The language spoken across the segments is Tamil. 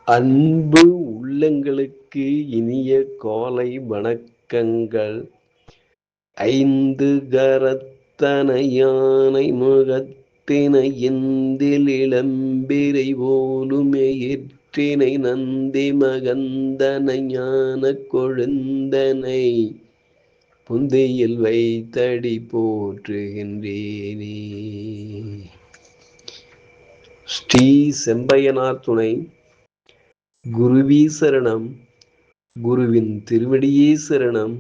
அன்பு உள்ளங்களுக்கு இனிய காலை வணக்கங்கள். ஐந்து கரத்தன யானை முகத்தினை எந்தில் இளம்பிரை போலுமே ஏற்றினை நந்தி மகந்தன ஞான கொழுந்தனை புந்தியில் வைத்தடி போற்றுகின்றேனே. ஸ்ரீ செம்பையனார் துணை. குருவே சரணம். குருவின் திருவடியே சரணம்.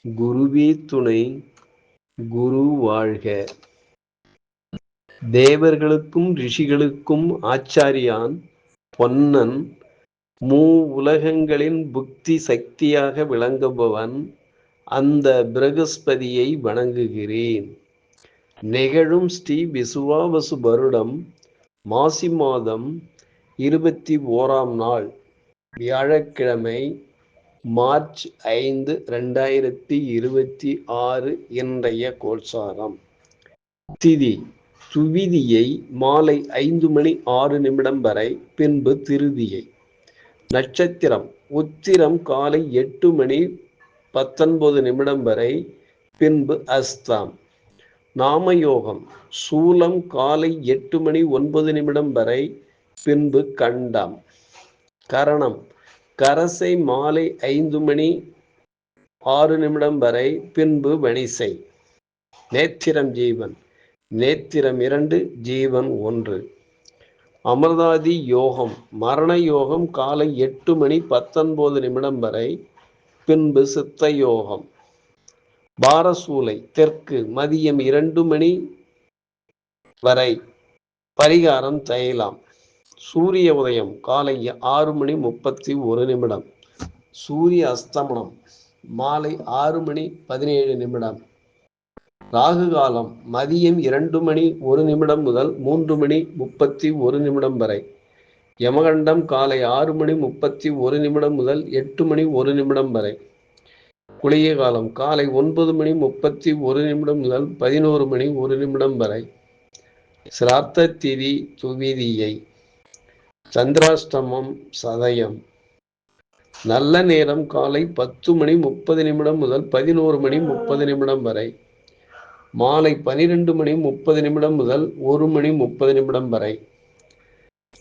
குருவே துணை. குரு வாழ்க. தேவர்களுக்கும் ரிஷிகளுக்கும் ஆச்சாரியான் பொன்னன் உலகங்களின் புக்தி சக்தியாக விளங்குபவன் அந்த பிரகஸ்பதியை வணங்குகிறேன். நிகழும் ஸ்ரீ விசுவாவசு வருடம் மாசி மாதம் 21ஆம் நாள் வியாழக்கிழமை, மார்ச் 5, 2026 இன்றைய கோல்சாரம். திதி துவிதியை மாலை 5:06 வரை, பின்பு திருதியை. நட்சத்திரம் உத்திரம் காலை 8:19 வரை, பின்பு அஸ்தம். நாமயோகம் சூலம் காலை 8:09 வரை, பின்பு கண்டம். கரணம் கரசை மாலை 5:06 வரை, பின்பு வணிசை. நேத்திரம் ஜீவன். நேத்திரம் 2, ஜீவன் 1. அமிர்தாதி யோகம் மரண யோகம் காலை 8:19 வரை, பின்பு சித்த யோகம். பாரசூலை தெற்கு மதியம் 2 வரை, பரிகாரம் தைலாம். சூரிய உதயம் காலை 6:31. சூரிய அஸ்தமனம் மாலை 6:17. ராகு காலம் மதியம் 2:01 முதல் 3:31 வரை. யமகண்டம் காலை 6:31 முதல் 8:01 வரை. குளிய காலம் காலை 9:31 முதல் 11:01 வரை. சிராத்த திதி துவிதியை. சந்திராஷ்டமம் சதயம். நல்ல நேரம் காலை 10:30 முதல் 11:30 வரை. மாலை 12:30 முதல் 1:30 வரை.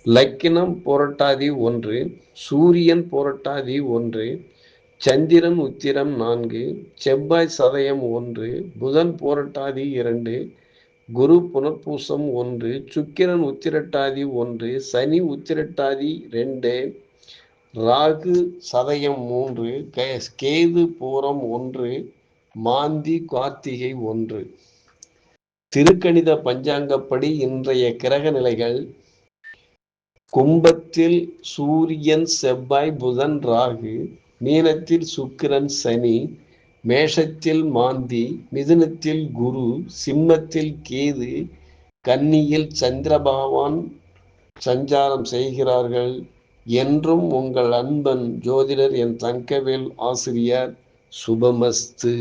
லக்கினம் புரட்டாதி 1, சூரியன் புரட்டாதி 1, சந்திரன் உத்திரம் 4, செவ்வாய் சதயம் 1, புதன் புரட்டாதி 2, குரு புனர்பூசம் 1, சுக்கிரன் உத்திரட்டாதி 1, சனி உத்திரட்டாதி 2, ராகு சதயம் 3, கேது பூரம் 1, மாந்தி கார்த்திகை 1. திருக்கணித பஞ்சாங்கப்படி இன்றைய கிரக நிலைகள்: கும்பத்தில் சூரியன் செவ்வாய் புதன் ராகு, மீனத்தில் சுக்கிரன் சனி, மேஷத்தில் மாந்தி, மிதுனத்தில் குரு, சிம்மத்தில் கேது, கன்னியில் சந்திர பகவான் சஞ்சாரம் செய்கிறார்கள். என்றும் உங்கள் அன்பன் ஜோதிடர் என் தங்கவேல் ஆசிரியர். சுபமஸ்து.